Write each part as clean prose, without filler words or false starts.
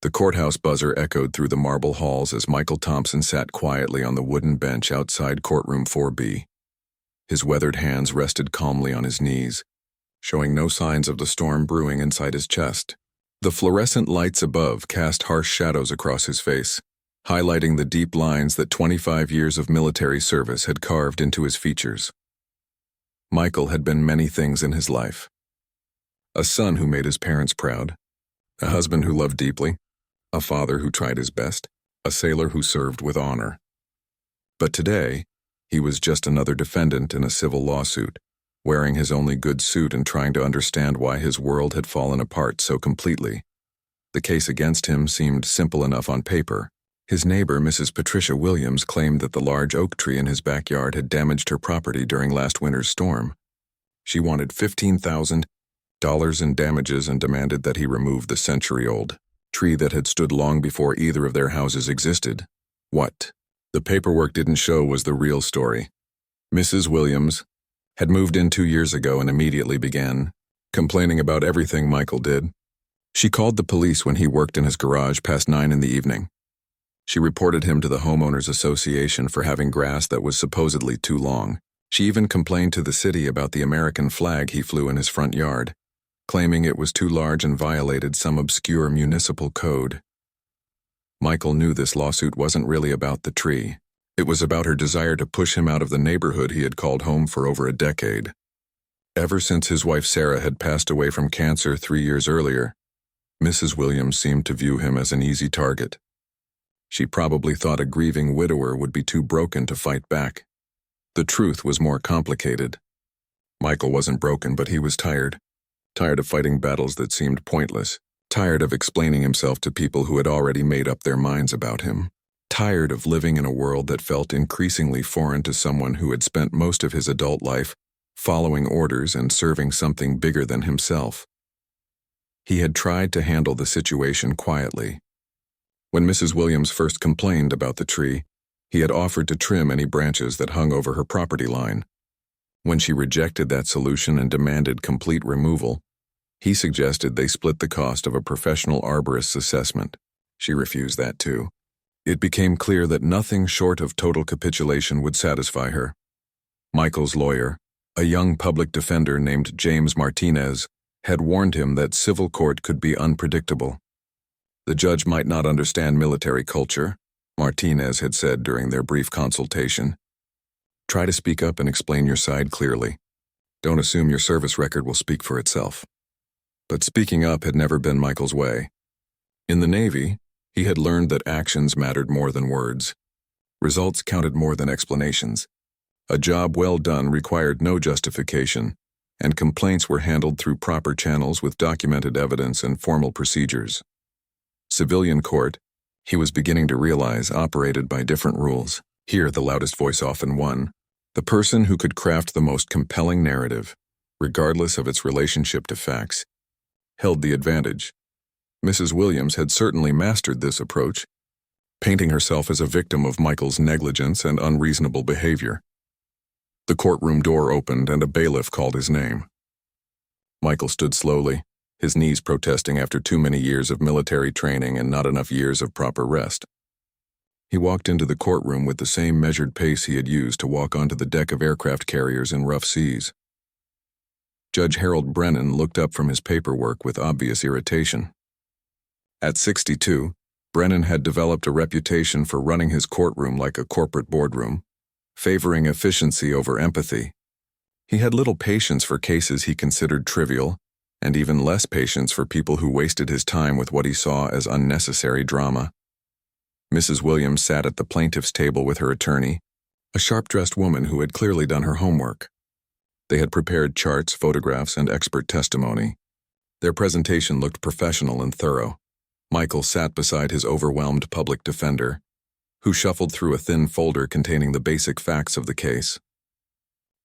The courthouse buzzer echoed through the marble halls as Michael Thompson sat quietly on the wooden bench outside courtroom 4B. His weathered hands rested calmly on his knees, showing no signs of the storm brewing inside his chest. The fluorescent lights above cast harsh shadows across his face, highlighting the deep lines that 25 years of military service had carved into his features. Michael had been many things in his life. A son who made his parents proud, a husband who loved deeply, a father who tried his best, a sailor who served with honor. But today, he was just another defendant in a civil lawsuit, wearing his only good suit and trying to understand why his world had fallen apart so completely. The case against him seemed simple enough on paper. His neighbor, Mrs. Patricia Williams, claimed that the large oak tree in his backyard had damaged her property during last winter's storm. She wanted $15,000 in damages and demanded that he remove the century-old tree that had stood long before either of their houses existed. What the paperwork didn't show was the real story. Mrs. Williams had moved in 2 years ago and immediately began complaining about everything Michael did. She called the police when he worked in his garage past 9 in the evening. She reported him to the Homeowners Association for having grass that was supposedly too long. She even complained to the city about the American flag he flew in his front yard, claiming it was too large and violated some obscure municipal code. Michael knew this lawsuit wasn't really about the tree. It was about her desire to push him out of the neighborhood he had called home for over a decade. Ever since his wife Sarah had passed away from cancer 3 years earlier, Mrs. Williams seemed to view him as an easy target. She probably thought a grieving widower would be too broken to fight back. The truth was more complicated. Michael wasn't broken, but he was tired. Tired of fighting battles that seemed pointless. Tired of explaining himself to people who had already made up their minds about him. Tired of living in a world that felt increasingly foreign to someone who had spent most of his adult life following orders and serving something bigger than himself. He had tried to handle the situation quietly. When Mrs. Williams first complained about the tree, he had offered to trim any branches that hung over her property line. When she rejected that solution and demanded complete removal, he suggested they split the cost of a professional arborist's assessment. She refused that too. It became clear that nothing short of total capitulation would satisfy her. Michael's lawyer, a young public defender named James Martinez, had warned him that civil court could be unpredictable. The judge might not understand military culture, Martinez had said during their brief consultation. Try to speak up and explain your side clearly. Don't assume your service record will speak for itself. But speaking up had never been Michael's way. In the Navy, he had learned that actions mattered more than words. Results counted more than explanations. A job well done required no justification, and complaints were handled through proper channels with documented evidence and formal procedures. Civilian court, he was beginning to realize, operated by different rules. Here, the loudest voice often won. The person who could craft the most compelling narrative, regardless of its relationship to facts, held the advantage. Mrs. Williams had certainly mastered this approach, painting herself as a victim of Michael's negligence and unreasonable behavior. The courtroom door opened and a bailiff called his name. Michael stood slowly, his knees protesting after too many years of military training and not enough years of proper rest. He walked into the courtroom with the same measured pace he had used to walk onto the deck of aircraft carriers in rough seas. Judge Harold Brennan looked up from his paperwork with obvious irritation. At 62, Brennan had developed a reputation for running his courtroom like a corporate boardroom, favoring efficiency over empathy. He had little patience for cases he considered trivial, and even less patience for people who wasted his time with what he saw as unnecessary drama. Mrs. Williams sat at the plaintiff's table with her attorney, a sharp-dressed woman who had clearly done her homework. They had prepared charts, photographs, and expert testimony. Their presentation looked professional and thorough. Michael sat beside his overwhelmed public defender, who shuffled through a thin folder containing the basic facts of the case.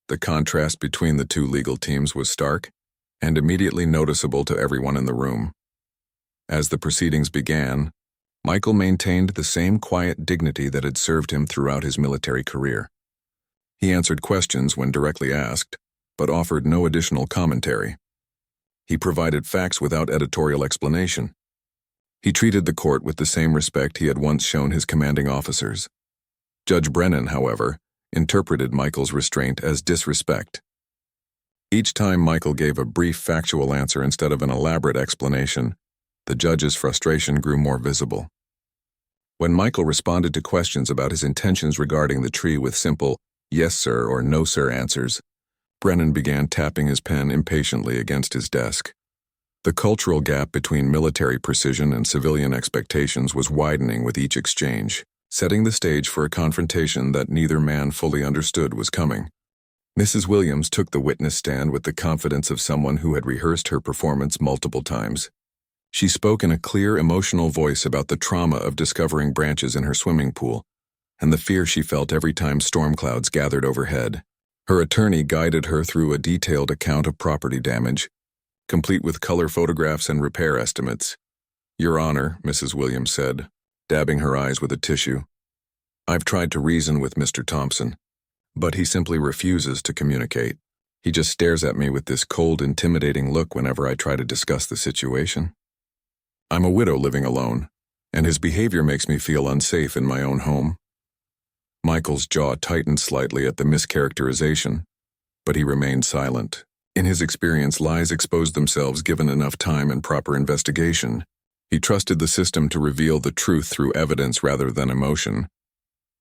The contrast between the two legal teams was stark and immediately noticeable to everyone in the room. As the proceedings began, Michael maintained the same quiet dignity that had served him throughout his military career. He answered questions when directly asked, but offered no additional commentary. He provided facts without editorial explanation. He treated the court with the same respect he had once shown his commanding officers. Judge Brennan, however, interpreted Michael's restraint as disrespect. Each time Michael gave a brief factual answer instead of an elaborate explanation, the judge's frustration grew more visible. When Michael responded to questions about his intentions regarding the tree with simple, "Yes, sir," or "No, sir" answers, Brennan began tapping his pen impatiently against his desk. The cultural gap between military precision and civilian expectations was widening with each exchange, setting the stage for a confrontation that neither man fully understood was coming. Mrs. Williams took the witness stand with the confidence of someone who had rehearsed her performance multiple times. She spoke in a clear, emotional voice about the trauma of discovering branches in her swimming pool and the fear she felt every time storm clouds gathered overhead. Her attorney guided her through a detailed account of property damage, complete with color photographs and repair estimates. "Your Honor," Mrs. Williams said, dabbing her eyes with a tissue, "I've tried to reason with Mr. Thompson, but he simply refuses to communicate. He just stares at me with this cold, intimidating look whenever I try to discuss the situation. I'm a widow living alone, and his behavior makes me feel unsafe in my own home." Michael's jaw tightened slightly at the mischaracterization, but he remained silent. In his experience, lies expose themselves given enough time and proper investigation. He trusted the system to reveal the truth through evidence rather than emotion.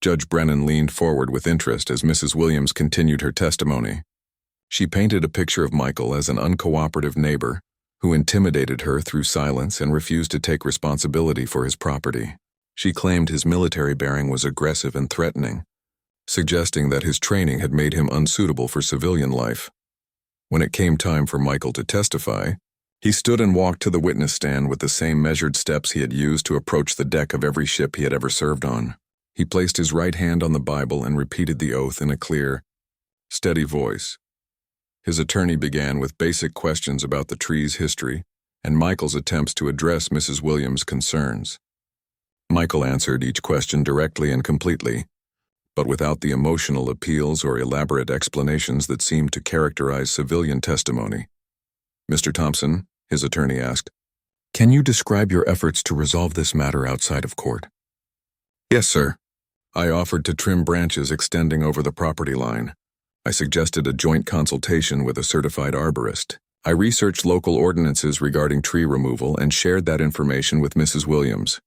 Judge Brennan leaned forward with interest as Mrs. Williams continued her testimony. She painted a picture of Michael as an uncooperative neighbor who intimidated her through silence and refused to take responsibility for his property. She claimed his military bearing was aggressive and threatening, suggesting that his training had made him unsuitable for civilian life. When it came time for Michael to testify, he stood and walked to the witness stand with the same measured steps he had used to approach the deck of every ship he had ever served on. He placed his right hand on the Bible and repeated the oath in a clear, steady voice. His attorney began with basic questions about the tree's history and Michael's attempts to address Mrs. Williams' concerns. Michael answered each question directly and completely, but without the emotional appeals or elaborate explanations that seemed to characterize civilian testimony. "Mr. Thompson," his attorney asked, "can you describe your efforts to resolve this matter outside of court?" "Yes, sir. I offered to trim branches extending over the property line. I suggested a joint consultation with a certified arborist. I researched local ordinances regarding tree removal and shared that information with Mrs. Williams."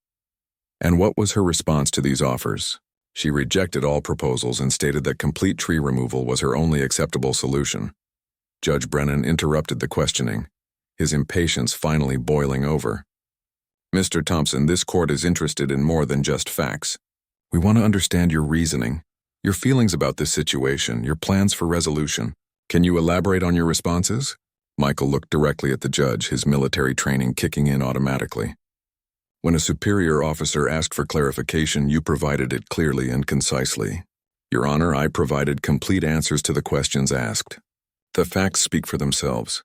"And what was her response to these offers?" "She rejected all proposals and stated that complete tree removal was her only acceptable solution." Judge Brennan interrupted the questioning, his impatience finally boiling over. "Mr. Thompson, this court is interested in more than just facts. We want to understand your reasoning, your feelings about this situation, your plans for resolution. Can you elaborate on your responses?" Michael looked directly at the judge, his military training kicking in automatically. "When a superior officer asked for clarification, you provided it clearly and concisely. Your Honor, I provided complete answers to the questions asked. The facts speak for themselves."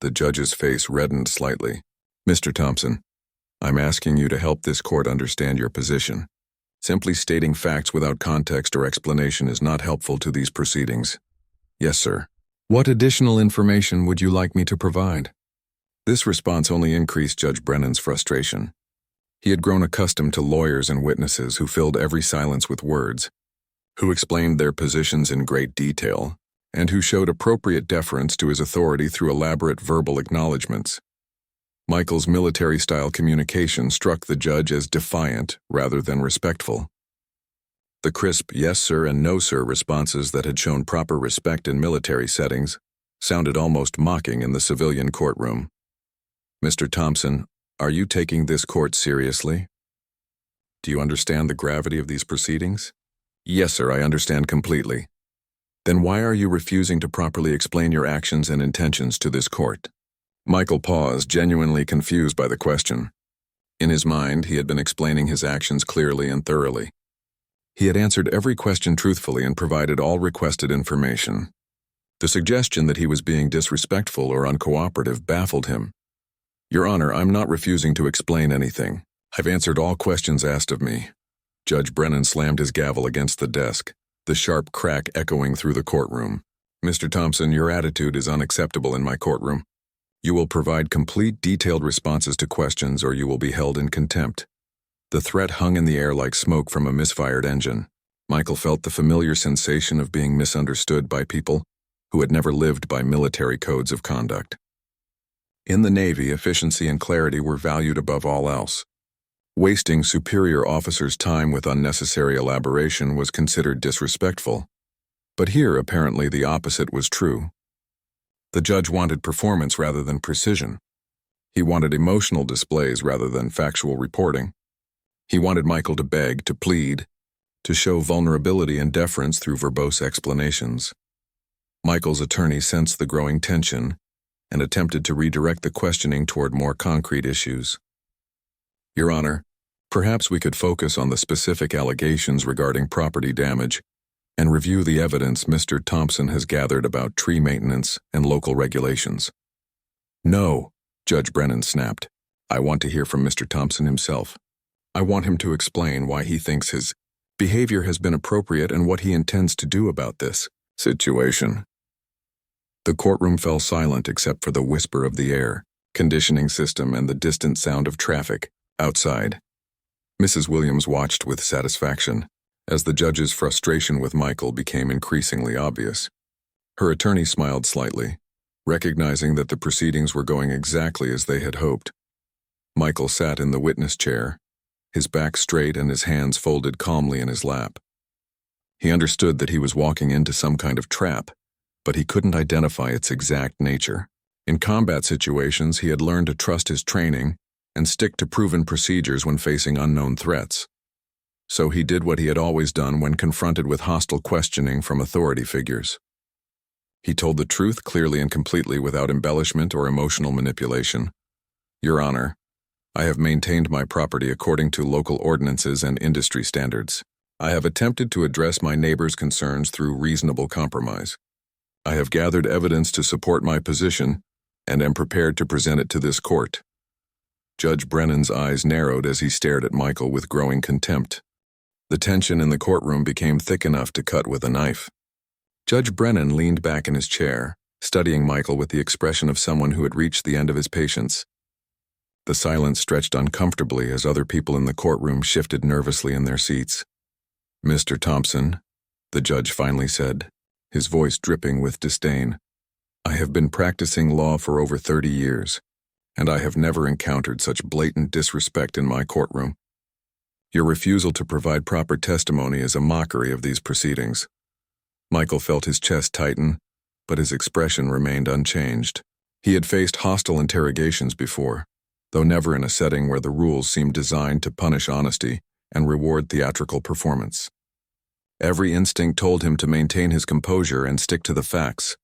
The judge's face reddened slightly. "Mr. Thompson, I'm asking you to help this court understand your position. Simply stating facts without context or explanation is not helpful to these proceedings." "Yes, sir. What additional information would you like me to provide?" This response only increased Judge Brennan's frustration. He had grown accustomed to lawyers and witnesses who filled every silence with words, who explained their positions in great detail, and who showed appropriate deference to his authority through elaborate verbal acknowledgments. Michael's military-style communication struck the judge as defiant rather than respectful. The crisp "yes, sir" and "no, sir" responses that had shown proper respect in military settings sounded almost mocking in the civilian courtroom. "Mr. Thompson, are you taking this court seriously? Do you understand the gravity of these proceedings?" "Yes, sir, I understand completely." "Then why are you refusing to properly explain your actions and intentions to this court?" Michael paused, genuinely confused by the question. In his mind, he had been explaining his actions clearly and thoroughly. He had answered every question truthfully and provided all requested information. The suggestion that he was being disrespectful or uncooperative baffled him. "Your Honor, I'm not refusing to explain anything. I've answered all questions asked of me." Judge Brennan slammed his gavel against the desk, the sharp crack echoing through the courtroom. "Mr. Thompson, your attitude is unacceptable in my courtroom. You will provide complete, detailed responses to questions or you will be held in contempt. The threat hung in the air like smoke from a misfired engine. Michael felt the familiar sensation of being misunderstood by people who had nechaver lived by military codes of conduct. In the Navy, efficiency and clarity were valued above all else. Wasting superior officers' time with unnecessary elaboration was considered disrespectful. But here, apparently, the opposite was true. The judge wanted performance rather than precision. He wanted emotional displays rather than factual reporting. He wanted Michael to beg, to plead, to show vulnerability and deference through verbose explanations. Michael's attorney sensed the growing tension and attempted to redirect the questioning toward more concrete issues. Your Honor, perhaps we could focus on the specific allegations regarding property damage and review the evidence Mr. Thompson has gathered about tree maintenance and local regulations. No, Judge Brennan snapped. I want to hear from Mr. Thompson himself. I want him to explain why he thinks his behavior has been appropriate and what he intends to do about this situation. The courtroom fell silent except for the whisper of the air conditioning system and the distant sound of traffic outside. Mrs. Williams watched with satisfaction as the judge's frustration with Michael became increasingly obvious. Her attorney smiled slightly, recognizing that the proceedings were going exactly as they had hoped. Michael sat in the witness chair, his back straight and his hands folded calmly in his lap. He understood that he was walking into some kind of trap, but he couldn't identify its exact nature. In combat situations, he had learned to trust his training and stick to proven procedures when facing unknown threats. So he did what he had always done when confronted with hostile questioning from authority figures. He told the truth clearly and completely without embellishment or emotional manipulation. Your Honor, I have maintained my property according to local ordinances and industry standards. I have attempted to address my neighbors' concerns through reasonable compromise. I have gathered evidence to support my position and am prepared to present it to this court. Judge Brennan's eyes narrowed as he stared at Michael with growing contempt. The tension in the courtroom became thick enough to cut with a knife. Judge Brennan leaned back in his chair, studying Michael with the expression of someone who had reached the end of his patience. The silence stretched uncomfortably as other people in the courtroom shifted nervously in their seats. Mr. Thompson, the judge finally said, his voice dripping with disdain, I have been practicing law for over 30 years, and I have never encountered such blatant disrespect in my courtroom. Your refusal to provide proper testimony is a mockery of these proceedings. Michael felt his chest tighten, but his expression remained unchanged. He had faced hostile interrogations before, though never in a setting where the rules seemed designed to punish honesty and reward theatrical performance. Every instinct told him to maintain his composure and stick to the facts.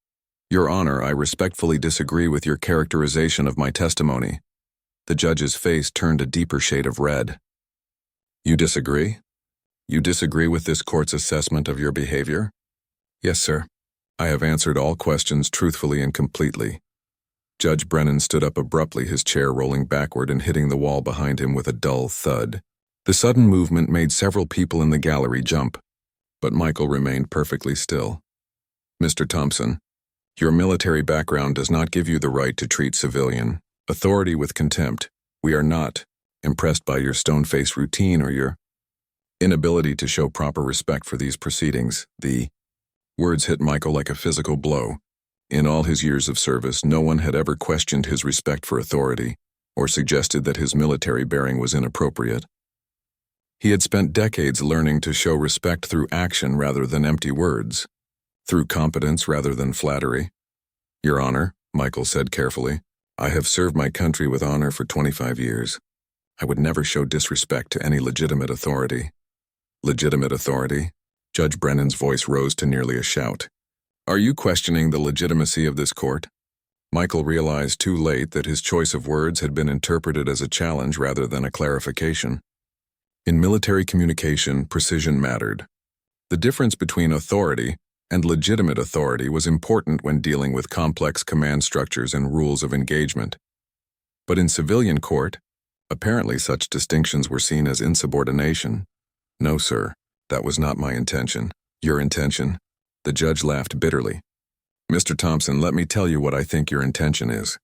Your Honor, I respectfully disagree with your characterization of my testimony. The judge's face turned a deeper shade of red. You disagree? You disagree with this court's assessment of your behavior? Yes, sir. I have answered all questions truthfully and completely. Judge Brennan stood up abruptly, his chair rolling backward and hitting the wall behind him with a dull thud. The sudden movement made several people in the gallery jump, but Michael remained perfectly still. Mr. Thompson, your military background does not give you the right to treat civilian authority with contempt. We are not impressed by your stone-faced routine or your inability to show proper respect for these proceedings. The words hit Michael like a physical blow. In all his years of service, no one had ever questioned his respect for authority or suggested that his military bearing was inappropriate. He had spent decades learning to show respect through action rather than empty words, through competence rather than flattery. Your Honor, Michael said carefully, I have served my country with honor for 25 years. I would never show disrespect to any legitimate authority. Legitimate authority? Judge Brennan's voice rose to nearly a shout. Are you questioning the legitimacy of this court? Michael realized too late that his choice of words had been interpreted as a challenge rather than a clarification. In military communication, precision mattered. The difference between authority and legitimate authority was important when dealing with complex command structures and rules of engagement. But in civilian court, apparently such distinctions were seen as insubordination. No, sir, that was not my intention. Your intention? The judge laughed bitterly. Mr. Thompson, let me tell you what I think your intention is.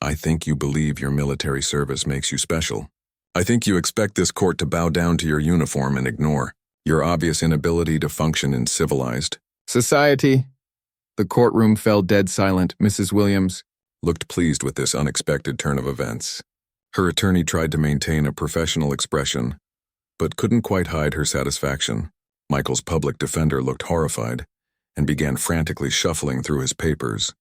I think you believe your military service makes you special. I think you expect this court to bow down to your uniform and ignore your obvious inability to function in civilized society. The courtroom fell dead silent. Mrs. Williams looked pleased with this unexpected turn of events. Her attorney tried to maintain a professional expression, but couldn't quite hide her satisfaction. Michael's public defender looked horrified and began frantically shuffling through his papers,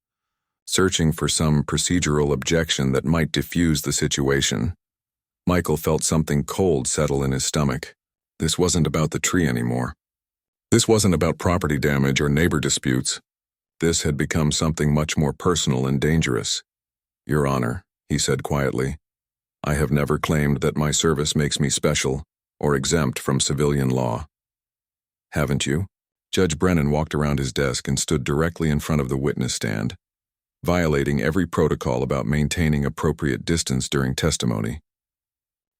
searching for some procedural objection that might diffuse the situation. Michael felt something cold settle in his stomach. This wasn't about the tree anymore. This wasn't about property damage or neighbor disputes. This had become something much more personal and dangerous. Your Honor, he said quietly, I have never claimed that my service makes me special or exempt from civilian law. Haven't you? Judge Brennan walked around his desk and stood directly in front of the witness stand, violating every protocol about maintaining appropriate distance during testimony.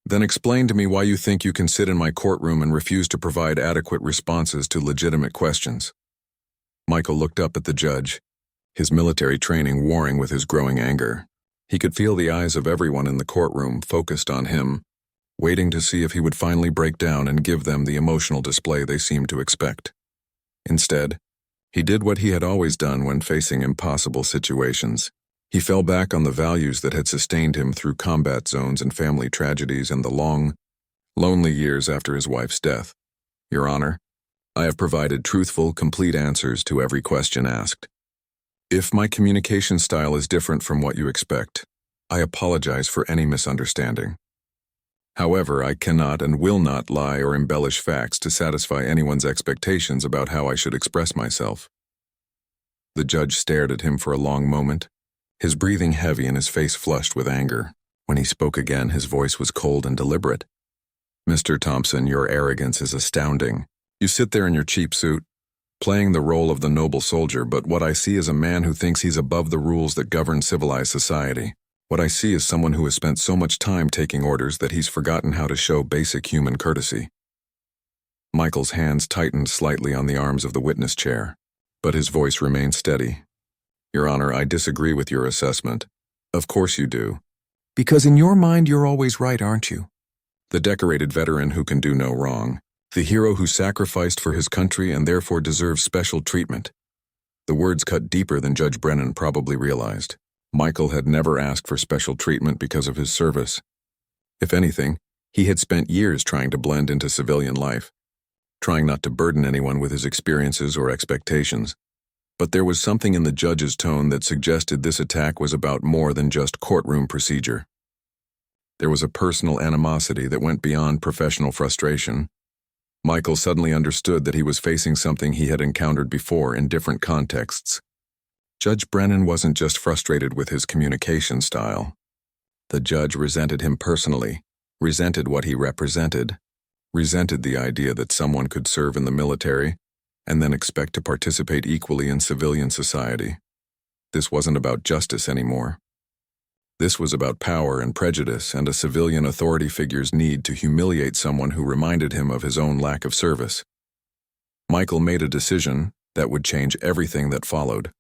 Then explain to me why you think you can sit in my courtroom and refuse to provide adequate responses to legitimate questions. Michael looked up at the judge, his military training warring with his growing anger. He could feel the eyes of everyone in the courtroom focused on him, waiting to see if he would finally break down and give them the emotional display they seemed to expect. Instead, he did what he had always done when facing impossible situations. He fell back on the values that had sustained him through combat zones and family tragedies and the long, lonely years after his wife's death. Your Honor, I have provided truthful, complete answers to every question asked. If my communication style is different from what you expect, I apologize for any misunderstanding. However, I cannot and will not lie or embellish facts to satisfy anyone's expectations about how I should express myself. The judge stared at him for a long moment, his breathing heavy and his face flushed with anger. When he spoke again, his voice was cold and deliberate. Mr. Thompson, your arrogance is astounding. You sit there in your cheap suit, playing the role of the noble soldier, but what I see is a man who thinks he's above the rules that govern civilized society. What I see is someone who has spent so much time taking orders that he's forgotten how to show basic human courtesy. Michael's hands tightened slightly on the arms of the witness chair, but his voice remained steady. Your Honor, I disagree with your assessment. Of course you do. Because in your mind you're always right, aren't you? The decorated veteran who can do no wrong. The hero who sacrificed for his country and therefore deserves special treatment. The words cut deeper than Judge Brennan probably realized. Michael had never asked for special treatment because of his service. If anything, he had spent years trying to blend into civilian life, trying not to burden anyone with his experiences or expectations. But there was something in the judge's tone that suggested this attack was about more than just courtroom procedure. There was a personal animosity that went beyond professional frustration. Michael suddenly understood that he was facing something he had encountered before in different contexts. Judge Brennan wasn't just frustrated with his communication style. The judge resented him personally, resented what he represented, resented the idea that someone could serve in the military and then expect to participate equally in civilian society. This wasn't about justice anymore. This was about power and prejudice and a civilian authority figure's need to humiliate someone who reminded him of his own lack of service. Michael made a decision that would change everything that followed.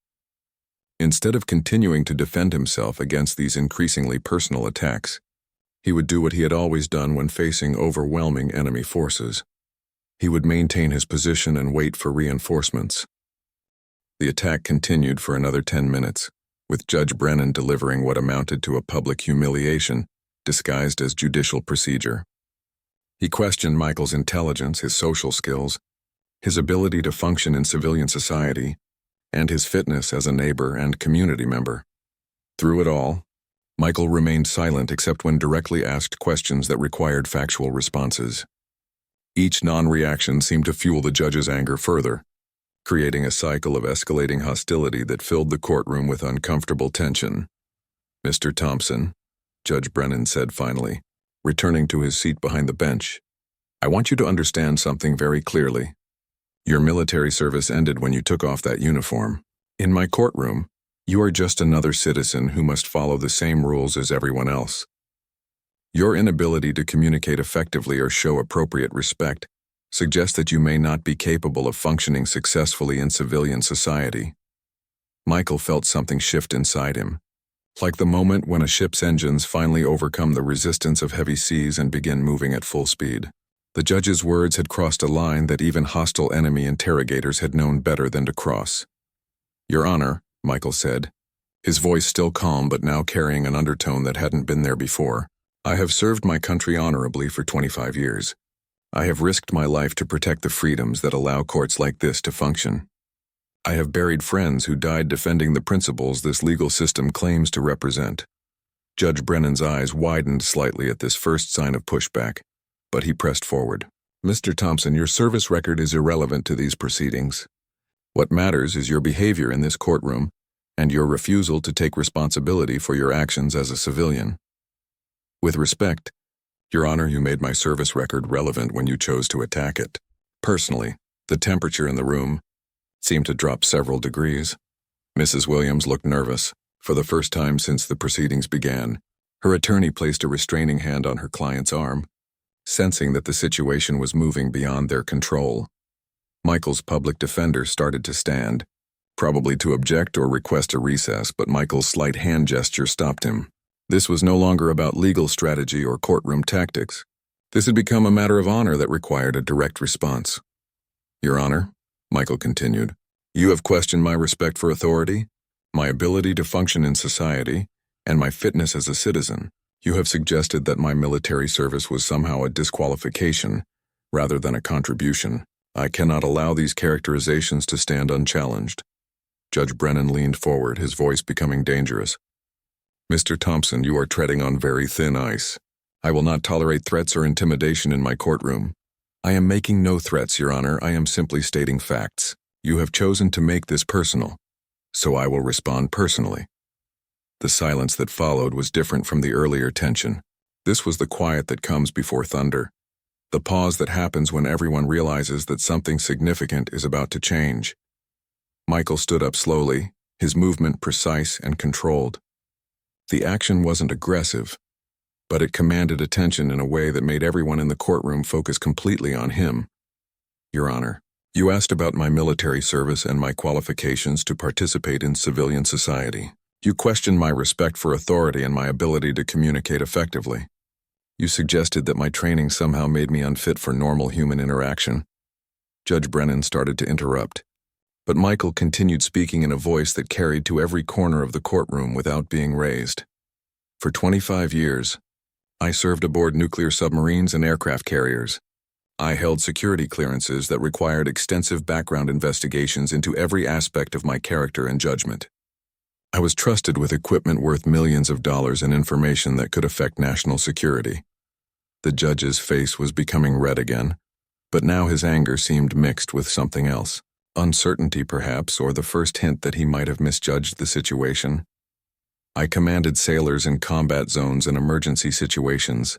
Instead of continuing to defend himself against these increasingly personal attacks, he would do what he had always done when facing overwhelming enemy forces. He would maintain his position and wait for reinforcements. The attack continued for another 10 minutes, with Judge Brennan delivering what amounted to a public humiliation disguised as judicial procedure. He questioned Michael's intelligence, his social skills, his ability to function in civilian society, and his fitness as a neighbor and community member. Through it all, Michael remained silent except when directly asked questions that required factual responses. Each non-reaction seemed to fuel the judge's anger further, creating a cycle of escalating hostility that filled the courtroom with uncomfortable tension. Mr. Thompson, Judge Brennan said finally, returning to his seat behind the bench, I want you to understand something very clearly. Your military service ended when you took off that uniform. In my courtroom, you are just another citizen who must follow the same rules as everyone else. Your inability to communicate effectively or show appropriate respect suggests that you may not be capable of functioning successfully in civilian society. Michael felt something shift inside him. like the moment when a ship's engines finally overcome the resistance of heavy seas and begin moving at full speed. The judge's words had crossed a line that even hostile enemy interrogators had known better than to cross. "Your Honor," Michael said, his voice still calm but now carrying an undertone that hadn't been there before, "I have served my country honorably for 25 years. I have risked my life to protect the freedoms that allow courts like this to function. I have buried friends who died defending the principles this legal system claims to represent." Judge Brennan's eyes widened slightly at this first sign of pushback, but he pressed forward. "Mr. Thompson, your service record is irrelevant to these proceedings. What matters is your behavior in this courtroom and your refusal to take responsibility for your actions as a civilian. With respect, Your Honor, you made my service record relevant when you chose to attack it. Personally, the temperature in the room seemed to drop several degrees. Mrs. Williams looked nervous. For the first time since the proceedings began, her attorney placed a restraining hand on her client's arm, sensing that the situation was moving beyond their control. Michael's public defender started to stand, probably to object or request a recess, but Michael's slight hand gesture stopped him. This was no longer about legal strategy or courtroom tactics. This had become a matter of honor that required a direct response. "Your Honor," Michael continued, "you have questioned my respect for authority, my ability to function in society, and my fitness as a citizen. You have suggested that my military service was somehow a disqualification rather than a contribution. I cannot allow these characterizations to stand unchallenged." Judge Brennan leaned forward, his voice becoming dangerous. "Mr. Thompson, you are treading on very thin ice. I will not tolerate threats or intimidation in my courtroom. I am making no threats, Your Honor. I am simply stating facts. You have chosen to make this personal, so I will respond personally." The silence that followed was different from the earlier tension. This was the quiet that comes before thunder, the pause that happens when everyone realizes that something significant is about to change. Michael stood up slowly, his movement precise and controlled. The action wasn't aggressive, but it commanded attention in a way that made everyone in the courtroom focus completely on him. "Your Honor, you asked about my military service and my qualifications to participate in civilian society. You questioned my respect for authority and my ability to communicate effectively. You suggested that my training somehow made me unfit for normal human interaction." Judge Brennan started to interrupt, but Michael continued speaking in a voice that carried to every corner of the courtroom without being raised. "For 25 years, I served aboard nuclear submarines and aircraft carriers. I held security clearances that required extensive background investigations into every aspect of my character and judgment. I was trusted with equipment worth millions of dollars and information that could affect national security." The judge's face was becoming red again, but now his anger seemed mixed with something else. Uncertainty, perhaps, or the first hint that he might have misjudged the situation. "I commanded sailors in combat zones and emergency situations.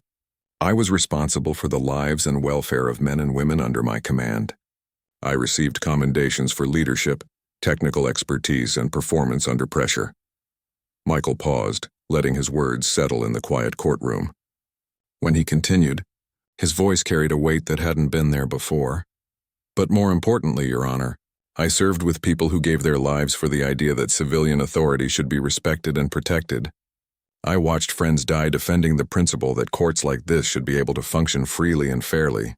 I was responsible for the lives and welfare of men and women under my command. I received commendations for leadership, technical expertise, and performance under pressure." Michael paused, letting his words settle in the quiet courtroom. When he continued, his voice carried a weight that hadn't been there before. "But more importantly, Your Honor, I served with people who gave their lives for the idea that civilian authority should be respected and protected. I watched friends die defending the principle that courts like this should be able to function freely and fairly."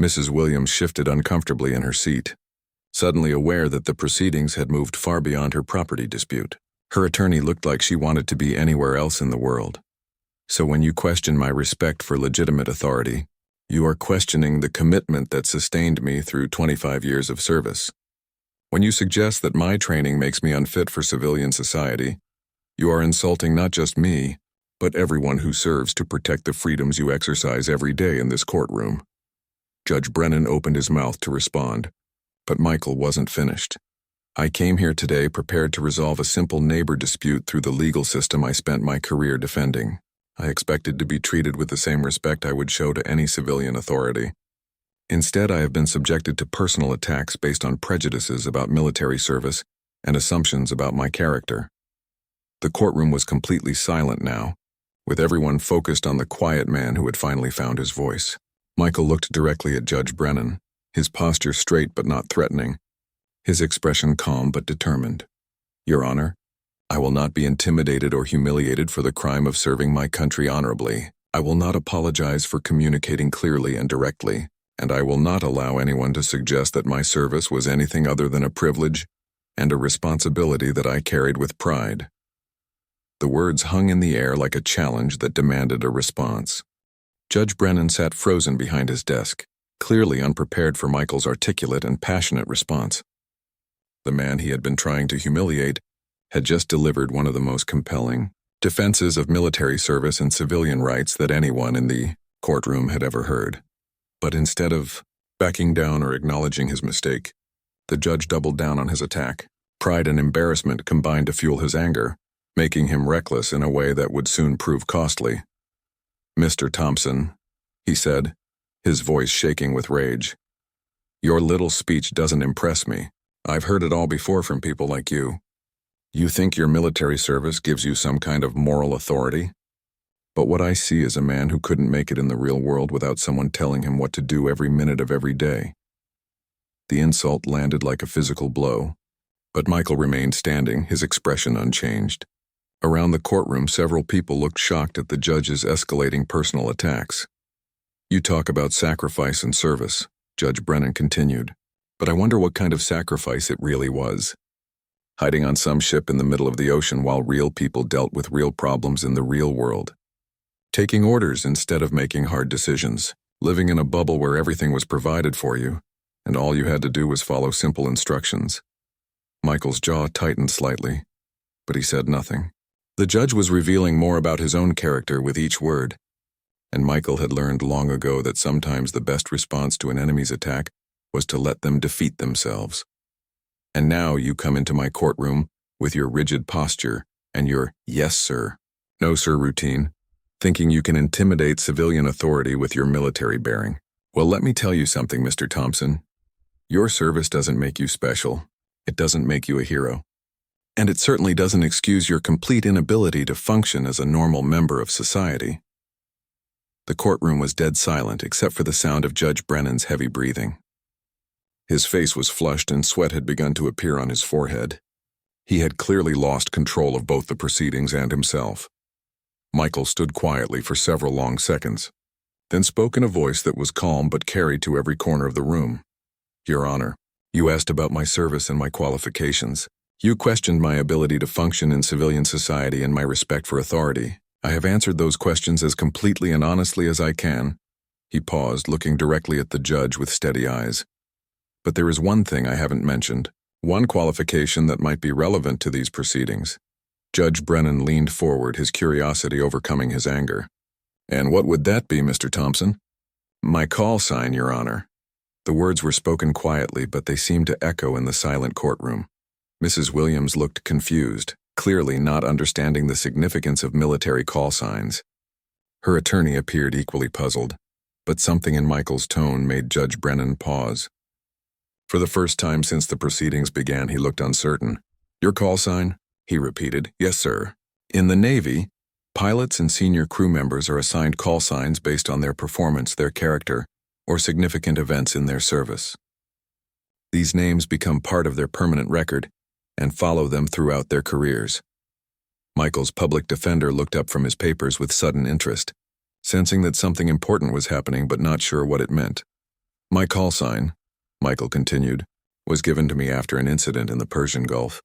Mrs. Williams shifted uncomfortably in her seat, suddenly aware that the proceedings had moved far beyond her property dispute. Her attorney looked like she wanted to be anywhere else in the world. "So when you question my respect for legitimate authority, you are questioning the commitment that sustained me through 25 years of service. When you suggest that my training makes me unfit for civilian society, you are insulting not just me, but everyone who serves to protect the freedoms you exercise every day in this courtroom." Judge Brennan opened his mouth to respond, but Michael wasn't finished. "I came here today prepared to resolve a simple neighbor dispute through the legal system I spent my career defending. I expected to be treated with the same respect I would show to any civilian authority. Instead, I have been subjected to personal attacks based on prejudices about military service and assumptions about my character." The courtroom was completely silent now, with everyone focused on the quiet man who had finally found his voice. Michael looked directly at Judge Brennan, his posture straight but not threatening, his expression calm but determined. "Your Honor, I will not be intimidated or humiliated for the crime of serving my country honorably. I will not apologize for communicating clearly and directly, and I will not allow anyone to suggest that my service was anything other than a privilege and a responsibility that I carried with pride. The words hung in the air like a challenge that demanded a response. Judge Brennan sat frozen behind his desk, clearly unprepared for Michael's articulate and passionate response. The man he had been trying to humiliate had just delivered one of the most compelling defenses of military service and civilian rights that anyone in the courtroom had ever heard. But instead of backing down or acknowledging his mistake, the judge doubled down on his attack. Pride and embarrassment combined to fuel his anger, making him reckless in a way that would soon prove costly. "Mr. Thompson," he said, his voice shaking with rage, "your little speech doesn't impress me. I've heard it all before from people like you. You think your military service gives you some kind of moral authority? But what I see is a man who couldn't make it in the real world without someone telling him what to do every minute of every day." The insult landed like a physical blow, but Michael remained standing, his expression unchanged. Around the courtroom, several people looked shocked at the judge's escalating personal attacks. "You talk about sacrifice and service," Judge Brennan continued, "but I wonder what kind of sacrifice it really was. Hiding on some ship in the middle of the ocean while real people dealt with real problems in the real world. Taking orders instead of making hard decisions. Living in a bubble where everything was provided for you, and all you had to do was follow simple instructions." Michael's jaw tightened slightly, but he said nothing. The judge was revealing more about his own character with each word, and Michael had learned long ago that sometimes the best response to an enemy's attack was to let them defeat themselves. "And now you come into my courtroom with your rigid posture and your 'yes, sir, no, sir' routine, thinking you can intimidate civilian authority with your military bearing. Well, let me tell you something, Mr. Thompson. Your service doesn't make you special. It doesn't make you a hero. And it certainly doesn't excuse your complete inability to function as a normal member of society." The courtroom was dead silent except for the sound of Judge Brennan's heavy breathing. His face was flushed and sweat had begun to appear on his forehead. He had clearly lost control of both the proceedings and himself. Michael stood quietly for several long seconds, then spoke in a voice that was calm but carried to every corner of the room. "Your Honor, you asked about my service and my qualifications. You questioned my ability to function in civilian society and my respect for authority. I have answered those questions as completely and honestly as I can." He paused, looking directly at the judge with steady eyes. "But there is one thing I haven't mentioned, one qualification that might be relevant to these proceedings." Judge Brennan leaned forward, his curiosity overcoming his anger. "And what would that be, Mr. Thompson?" "My call sign, Your Honor." The words were spoken quietly, but they seemed to echo in the silent courtroom. Mrs. Williams looked confused, clearly not understanding the significance of military call signs. Her attorney appeared equally puzzled, but something in Michael's tone made Judge Brennan pause. For the first time since the proceedings began, he looked uncertain. "Your call sign?" he repeated. "Yes, sir. In the Navy, pilots and senior crew members are assigned call signs based on their performance, their character, or significant events in their service. These names become part of their permanent record and follow them throughout their careers." Michael's public defender looked up from his papers with sudden interest, sensing that something important was happening but not sure what it meant. "My call sign," Michael continued, "was given to me after an incident in the Persian Gulf.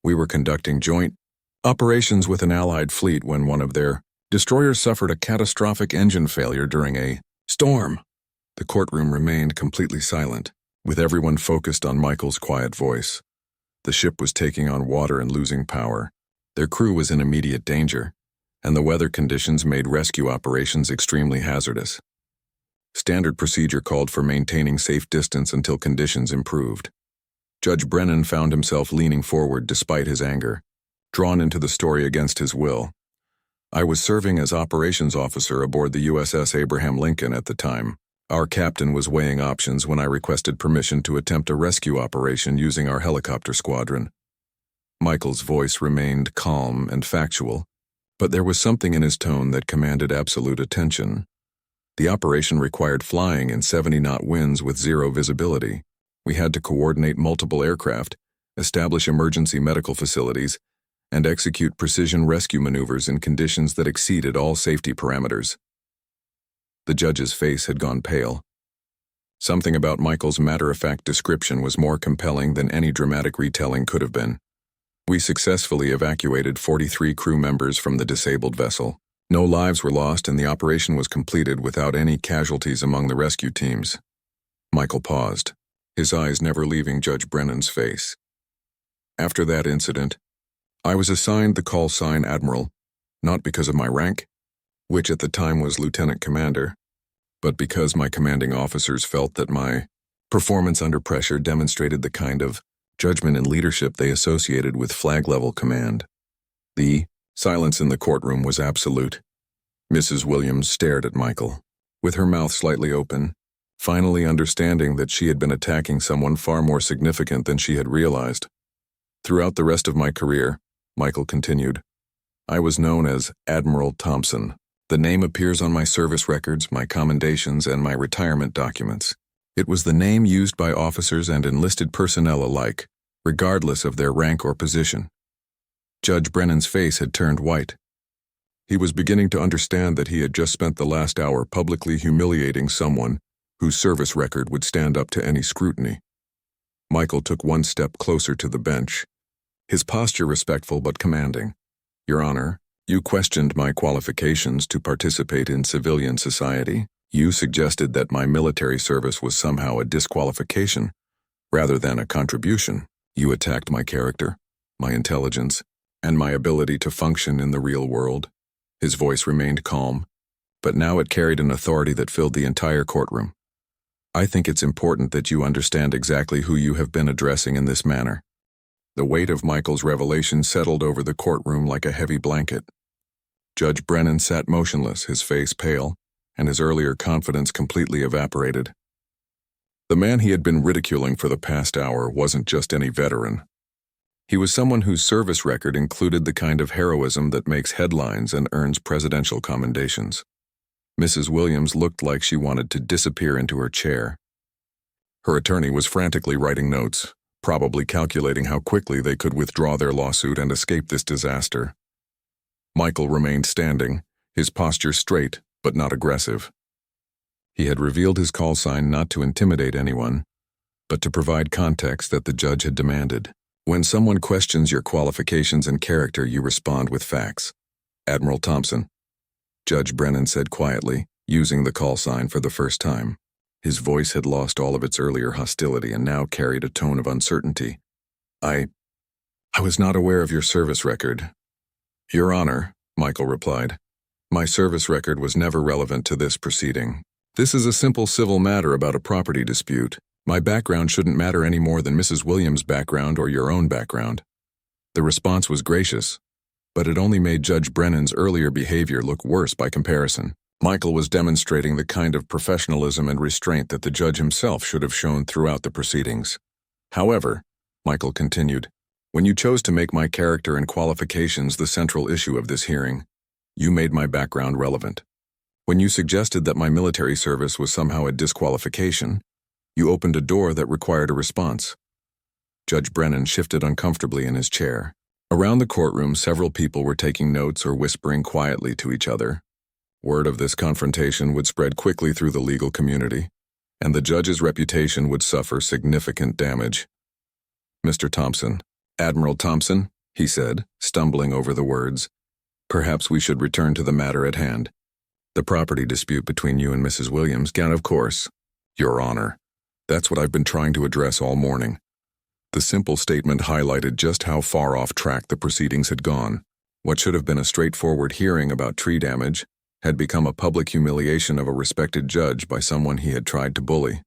We were conducting joint operations with an Allied fleet when one of their destroyers suffered a catastrophic engine failure during a storm." The courtroom remained completely silent, with everyone focused on Michael's quiet voice. The ship was taking on water and losing power. Their crew was in immediate danger, and the weather conditions made rescue operations extremely hazardous. Standard procedure called for maintaining safe distance until conditions improved. Judge Brennan found himself leaning forward despite his anger, drawn into the story against his will. "I was serving as operations officer aboard the USS Abraham Lincoln at the time. Our captain was weighing options when I requested permission to attempt a rescue operation using our helicopter squadron." Michael's voice remained calm and factual, but there was something in his tone that commanded absolute attention. The operation required flying in 70-knot winds with zero visibility. We had to coordinate multiple aircraft, establish emergency medical facilities, and execute precision rescue maneuvers in conditions that exceeded all safety parameters. The judge's face had gone pale. Something about Michael's matter-of-fact description was more compelling than any dramatic retelling could have been. We successfully evacuated 43 crew members from the disabled vessel. No lives were lost and the operation was completed without any casualties among the rescue teams. Michael paused, his eyes never leaving Judge Brennan's face. After that incident, I was assigned the call sign Admiral, not because of my rank, which at the time was Lieutenant Commander, but because my commanding officers felt that my performance under pressure demonstrated the kind of judgment and leadership they associated with flag-level command. The silence in the courtroom was absolute. Mrs. Williams stared at Michael, with her mouth slightly open, finally understanding that she had been attacking someone far more significant than she had realized. Throughout the rest of my career, Michael continued, I was known as Admiral Thompson. The name appears on my service records, my commendations, and my retirement documents. It was the name used by officers and enlisted personnel alike, regardless of their rank or position. Judge Brennan's face had turned white. He was beginning to understand that he had just spent the last hour publicly humiliating someone whose service record would stand up to any scrutiny. Michael took one step closer to the bench, his posture respectful but commanding. Your Honor, you questioned my qualifications to participate in civilian society. You suggested that my military service was somehow a disqualification, rather than a contribution. You attacked my character, my intelligence, and my ability to function in the real world. His voice remained calm, but now it carried an authority that filled the entire courtroom. I think it's important that you understand exactly who you have been addressing in this manner. The weight of Michael's revelation settled over the courtroom like a heavy blanket. Judge Brennan sat motionless, his face pale, and his earlier confidence completely evaporated. The man he had been ridiculing for the past hour wasn't just any veteran. He was someone whose service record included the kind of heroism that makes headlines and earns presidential commendations. Mrs. Williams looked like she wanted to disappear into her chair. Her attorney was frantically writing notes, probably calculating how quickly they could withdraw their lawsuit and escape this disaster. Michael remained standing, his posture straight but not aggressive. He had revealed his call sign not to intimidate anyone, but to provide context that the judge had demanded. When someone questions your qualifications and character, you respond with facts. Admiral Thompson, Judge Brennan said quietly, using the call sign for the first time. His voice had lost all of its earlier hostility and now carried a tone of uncertainty. I was not aware of your service record. Your Honor, Michael replied, my service record was never relevant to this proceeding. This is a simple civil matter about a property dispute. My background shouldn't matter any more than Mrs. Williams' background or your own background. The response was gracious, but it only made Judge Brennan's earlier behavior look worse by comparison. Michael was demonstrating the kind of professionalism and restraint that the judge himself should have shown throughout the proceedings. However, Michael continued, when you chose to make my character and qualifications the central issue of this hearing, you made my background relevant. When you suggested that my military service was somehow a disqualification, you opened a door that required a response. Judge Brennan shifted uncomfortably in his chair. Around the courtroom, several people were taking notes or whispering quietly to each other. Word of this confrontation would spread quickly through the legal community, and the judge's reputation would suffer significant damage. Mr. Thompson, Admiral Thompson, he said, stumbling over the words, perhaps we should return to the matter at hand. The property dispute between you and Mrs. Williams can, of course. Your Honor, that's what I've been trying to address all morning. The simple statement highlighted just how far off track the proceedings had gone. What should have been a straightforward hearing about tree damage had become a public humiliation of a respected judge by someone he had tried to bully.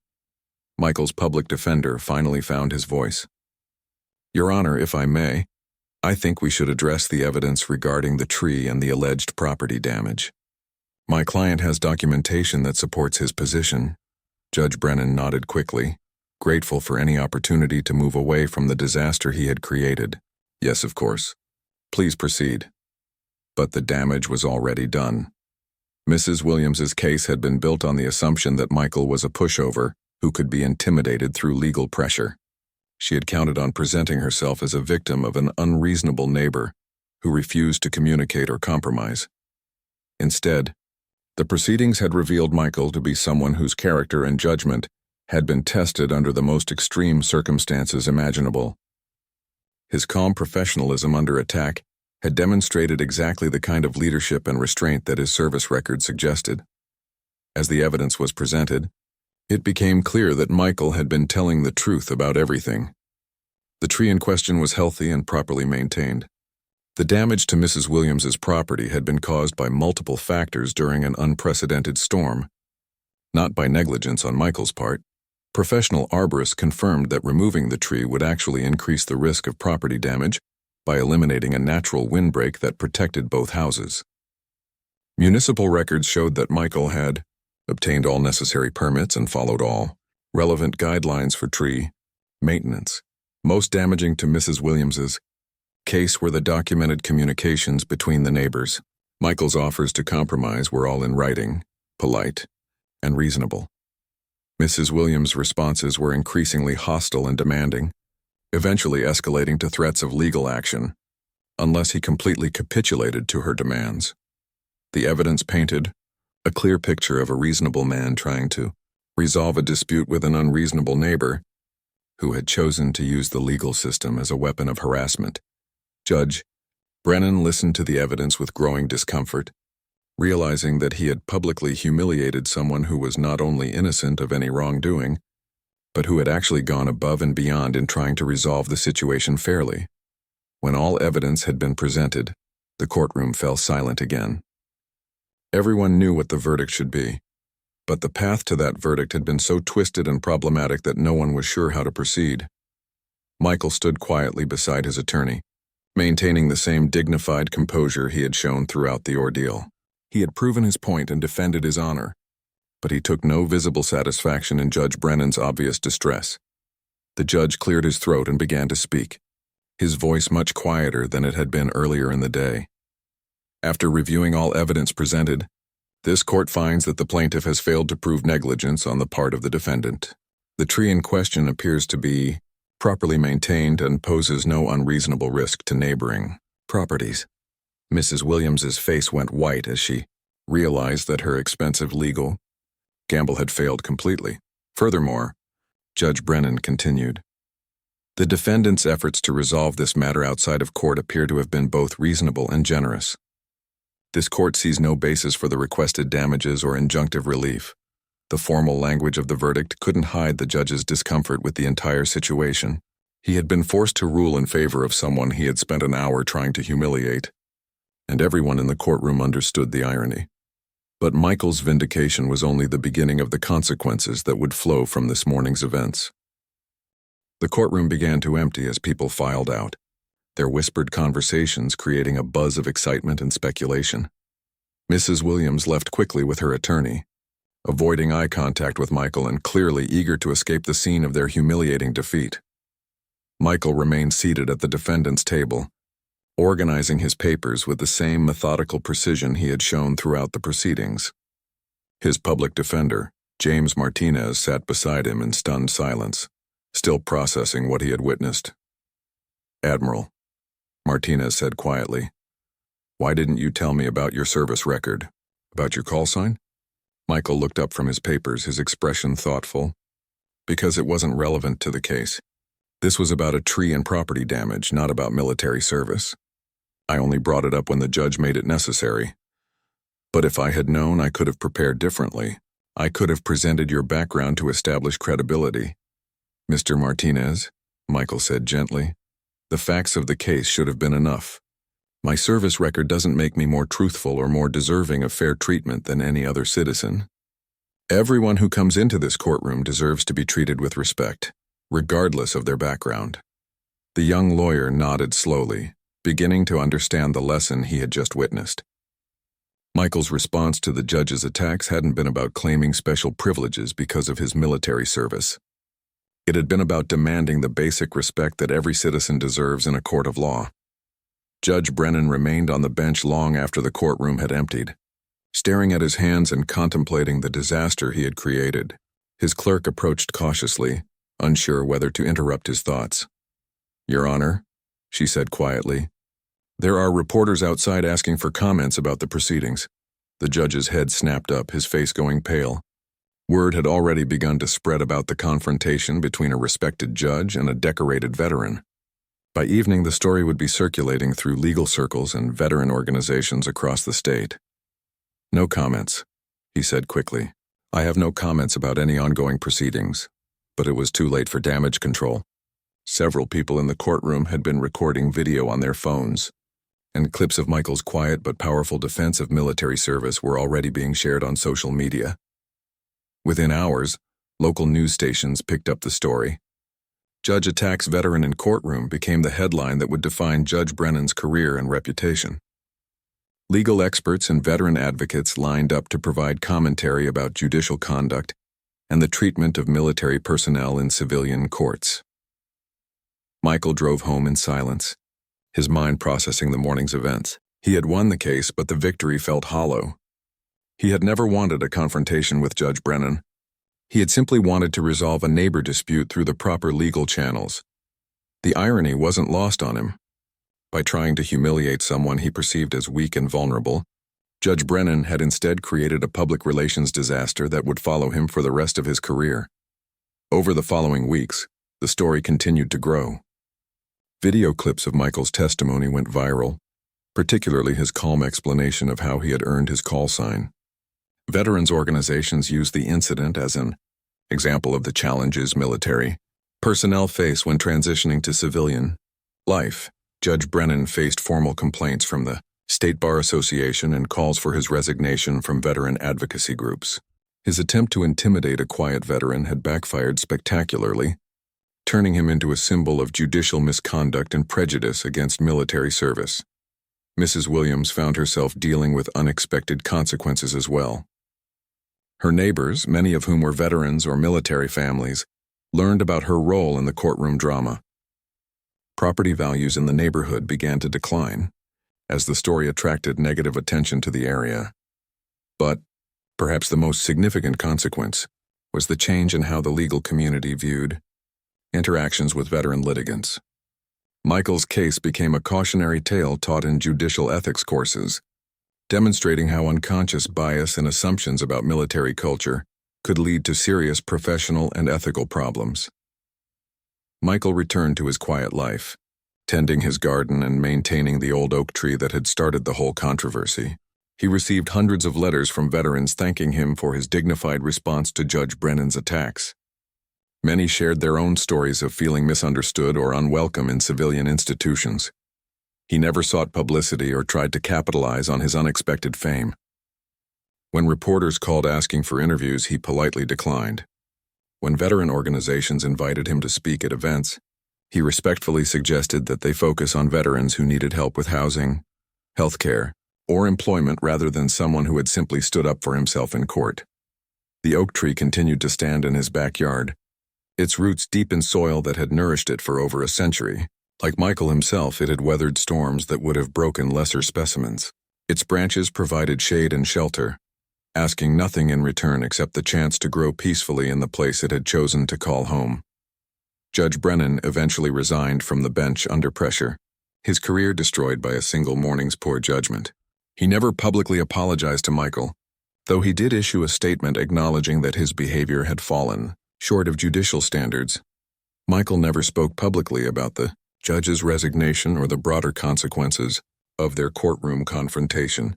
Michael's public defender finally found his voice. Your Honor, if I may, I think we should address the evidence regarding the tree and the alleged property damage. My client has documentation that supports his position. Judge Brennan nodded quickly, grateful for any opportunity to move away from the disaster he had created. Yes, of course. Please proceed. But the damage was already done. Mrs. Williams's case had been built on the assumption that Michael was a pushover who could be intimidated through legal pressure. She had counted on presenting herself as a victim of an unreasonable neighbor who refused to communicate or compromise. Instead, the proceedings had revealed Michael to be someone whose character and judgment had been tested under the most extreme circumstances imaginable. His calm professionalism under attack had demonstrated exactly the kind of leadership and restraint that his service record suggested. As the evidence was presented, it became clear that Michael had been telling the truth about everything. The tree in question was healthy and properly maintained. The damage to Mrs. Williams's property had been caused by multiple factors during an unprecedented storm, not by negligence on Michael's part. Professional arborists confirmed that removing the tree would actually increase the risk of property damage by eliminating a natural windbreak that protected both houses. Municipal records showed that Michael had obtained all necessary permits and followed all relevant guidelines for tree maintenance. Most damaging to Mrs. Williams's case were the documented communications between the neighbors. Michael's offers to compromise were all in writing, polite, and reasonable. Mrs. Williams' responses were increasingly hostile and demanding, eventually escalating to threats of legal action, unless he completely capitulated to her demands. The evidence painted a clear picture of a reasonable man trying to resolve a dispute with an unreasonable neighbor who had chosen to use the legal system as a weapon of harassment. Judge Brennan listened to the evidence with growing discomfort, realizing that he had publicly humiliated someone who was not only innocent of any wrongdoing, but who had actually gone above and beyond in trying to resolve the situation fairly. When all evidence had been presented, the courtroom fell silent again. Everyone knew what the verdict should be, but the path to that verdict had been so twisted and problematic that no one was sure how to proceed. Michael stood quietly beside his attorney, maintaining the same dignified composure he had shown throughout the ordeal. He had proven his point and defended his honor, but he took no visible satisfaction in Judge Brennan's obvious distress. The judge cleared his throat and began to speak, his voice much quieter than it had been earlier in the day. After reviewing all evidence presented, this court finds that the plaintiff has failed to prove negligence on the part of the defendant. The tree in question appears to be properly maintained and poses no unreasonable risk to neighboring properties. Mrs. Williams's face went white as she realized that her expensive legal gamble had failed completely. Furthermore, Judge Brennan continued, the defendant's efforts to resolve this matter outside of court appear to have been both reasonable and generous. This court sees no basis for the requested damages or injunctive relief. The formal language of the verdict couldn't hide the judge's discomfort with the entire situation. He had been forced to rule in favor of someone he had spent an hour trying to humiliate, and everyone in the courtroom understood the irony. But Michael's vindication was only the beginning of the consequences that would flow from this morning's events. The courtroom began to empty as people filed out, their whispered conversations creating a buzz of excitement and speculation. Mrs. Williams left quickly with her attorney, avoiding eye contact with Michael and clearly eager to escape the scene of their humiliating defeat. Michael remained seated at the defendant's table, organizing his papers with the same methodical precision he had shown throughout the proceedings. His public defender, James Martinez, sat beside him in stunned silence, still processing what he had witnessed. "Admiral," Martinez said quietly, "why didn't you tell me about your service record? About your call sign?" Michael looked up from his papers, his expression thoughtful. "Because it wasn't relevant to the case. This was about a tree and property damage, not about military service. I only brought it up when the judge made it necessary. But if I had known, I could have prepared differently. I could have presented your background to establish credibility." "Mr. Martinez," Michael said gently, "the facts of the case should have been enough. My service record doesn't make me more truthful or more deserving of fair treatment than any other citizen. Everyone who comes into this courtroom deserves to be treated with respect, regardless of their background." The young lawyer nodded slowly, beginning to understand the lesson he had just witnessed. Michael's response to the judge's attacks hadn't been about claiming special privileges because of his military service. It had been about demanding the basic respect that every citizen deserves in a court of law. Judge Brennan remained on the bench long after the courtroom had emptied, staring at his hands and contemplating the disaster he had created. His clerk approached cautiously, unsure whether to interrupt his thoughts. "Your Honor," she said quietly, There are reporters outside asking for comments about the proceedings. The judge's head snapped up, his face going pale. Word had already begun to spread about the confrontation between a respected judge and a decorated veteran. By evening, the story would be circulating through legal circles and veteran organizations across the state. "No comments," he said quickly. "I have no comments about any ongoing proceedings." But it was too late for damage control. Several people in the courtroom had been recording video on their phones, and clips of Michael's quiet but powerful defense of military service were already being shared on social media. Within hours, local news stations picked up the story. "Judge attacks veteran in courtroom" became the headline that would define Judge Brennan's career and reputation. Legal experts and veteran advocates lined up to provide commentary about judicial conduct and the treatment of military personnel in civilian courts. Michael drove home in silence, his mind processing the morning's events. He had won the case, but the victory felt hollow. He had never wanted a confrontation with Judge Brennan. He had simply wanted to resolve a neighbor dispute through the proper legal channels. The irony wasn't lost on him. By trying to humiliate someone he perceived as weak and vulnerable, Judge Brennan had instead created a public relations disaster that would follow him for the rest of his career. Over the following weeks, the story continued to grow. Video clips of Michael's testimony went viral, particularly his calm explanation of how he had earned his call sign. Veterans organizations used the incident as an example of the challenges military personnel face when transitioning to civilian life. Judge Brennan faced formal complaints from the State Bar Association and calls for his resignation from veteran advocacy groups. His attempt to intimidate a quiet veteran had backfired spectacularly, turning him into a symbol of judicial misconduct and prejudice against military service. Mrs. Williams found herself dealing with unexpected consequences as well. Her neighbors, many of whom were veterans or military families, learned about her role in the courtroom drama. Property values in the neighborhood began to decline, as the story attracted negative attention to the area. But perhaps the most significant consequence was the change in how the legal community viewed interactions with veteran litigants. Michael's case became a cautionary tale taught in judicial ethics courses, demonstrating how unconscious bias and assumptions about military culture could lead to serious professional and ethical problems. Michael returned to his quiet life, tending his garden and maintaining the old oak tree that had started the whole controversy. He received hundreds of letters from veterans thanking him for his dignified response to Judge Brennan's attacks. Many shared their own stories of feeling misunderstood or unwelcome in civilian institutions. He never sought publicity or tried to capitalize on his unexpected fame. When reporters called asking for interviews, he politely declined. When veteran organizations invited him to speak at events, he respectfully suggested that they focus on veterans who needed help with housing, healthcare, or employment rather than someone who had simply stood up for himself in court. The oak tree continued to stand in his backyard, its roots deep in soil that had nourished it for over a century. Like Michael himself, it had weathered storms that would have broken lesser specimens. Its branches provided shade and shelter, asking nothing in return except the chance to grow peacefully in the place it had chosen to call home. Judge Brennan eventually resigned from the bench under pressure, his career destroyed by a single morning's poor judgment. He never publicly apologized to Michael, though he did issue a statement acknowledging that his behavior had fallen short of judicial standards. Michael never spoke publicly about the judge's resignation or the broader consequences of their courtroom confrontation.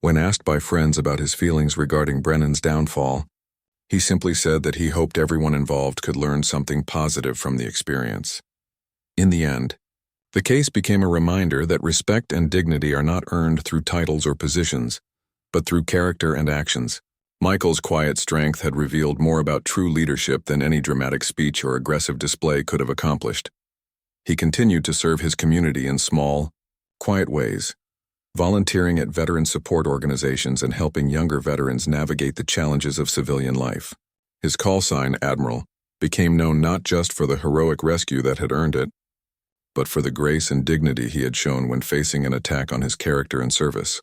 When asked by friends about his feelings regarding Brennan's downfall, he simply said that he hoped everyone involved could learn something positive from the experience. In the end, the case became a reminder that respect and dignity are not earned through titles or positions, but through character and actions. Michael's quiet strength had revealed more about true leadership than any dramatic speech or aggressive display could have accomplished. He continued to serve his community in small, quiet ways, volunteering at veteran support organizations and helping younger veterans navigate the challenges of civilian life. His call sign, Admiral, became known not just for the heroic rescue that had earned it, but for the grace and dignity he had shown when facing an attack on his character and service.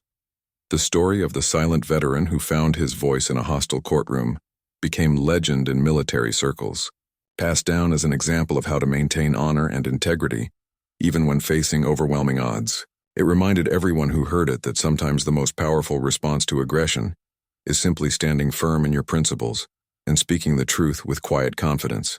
The story of the silent veteran who found his voice in a hostile courtroom became legend in military circles, passed down as an example of how to maintain honor and integrity, even when facing overwhelming odds. It reminded everyone who heard it that sometimes the most powerful response to aggression is simply standing firm in your principles and speaking the truth with quiet confidence.